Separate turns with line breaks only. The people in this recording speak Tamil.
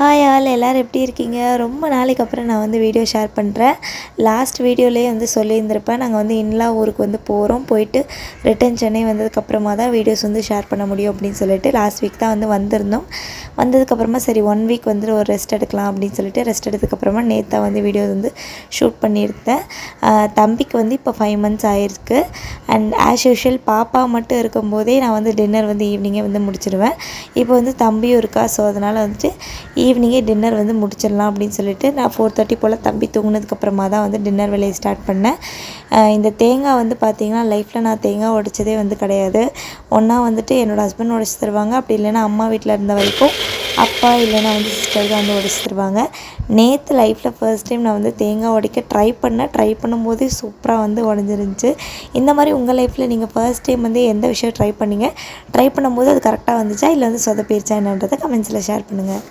ஹாய் ஆல் எல்லோரும் எப்படி இருக்கீங்க? ரொம்ப நாளைக்கு அப்புறம் நான் வந்து வீடியோ ஷேர் பண்ணுறேன். லாஸ்ட் வீடியோலேயே வந்து சொல்லியிருந்திருப்பேன், நாங்கள் வந்து இன்லா ஊருக்கு வந்து போகிறோம், போயிட்டு ரிட்டன் சென்னை வந்ததுக்கப்புறமா தான் வீடியோஸ் வந்து ஷேர் பண்ண முடியும் அப்படின்னு சொல்லிட்டு லாஸ்ட் வீக் தான் வந்து வந்திருந்தோம். வந்ததுக்கப்புறமா சரி 1 வீக் வந்து ஒரு ரெஸ்ட் எடுக்கலாம் அப்படின்னு சொல்லிட்டு ரெஸ்ட் எடுத்ததுக்கப்புறமா நேற்று தான் வந்து வீடியோ வந்து ஷூட் பண்ணியிருந்தேன். தம்பிக்கு வந்து இப்போ 5 months ஆகிருக்கு. அண்ட் ஆஸ் யூஷுவல் பாப்பா மட்டும் இருக்கும்போதே நான் வந்து டின்னர் வந்து ஈவினிங்கே வந்து முடிச்சிடுவேன். இப்போ வந்து தம்பியும் இருக்கா, ஸோ அதனால் வந்துட்டு ஈவினிங்கே டின்னர் வந்து முடிச்சிடலாம் அப்படின்னு சொல்லிட்டு நான் 4:30 போல் தம்பி தூங்கினதுக்கப்புறமா தான் வந்து டின்னர் வேலையை ஸ்டார்ட் பண்ணேன். இந்த தேங்காய் வந்து பார்த்திங்கன்னா லைஃப்பில் நான் தேங்காய் உடைச்சதே வந்து கிடையாது. ஒன்றா வந்துட்டு என்னோடய ஹஸ்பண்ட் உடைச்சி தருவாங்க, அப்படி இல்லைன்னா அம்மா வீட்டில் இருந்த வரைக்கும் அப்பா இல்லைன்னா வந்து சிஸ்டர் தான் வந்து உடைச்சி தருவாங்க. நேற்று லைஃப்பில் ஃபர்ஸ்ட் டைம் நான் வந்து தேங்காய் உடைக்க ட்ரை பண்ணும்போதே சூப்பராக வந்து உடஞ்சிருந்துச்சு. இந்த மாதிரி உங்கள் லைஃப்பில் நீங்கள் ஃபர்ஸ்ட் டைம் வந்து எந்த விஷயம் ட்ரை பண்ணும்போது அது கரெக்டாக வந்துச்சா இல்லை வந்து சொதப்பிடுச்சா என்னன்றதை கமெண்ட்ஸில் ஷேர் பண்ணுங்கள்.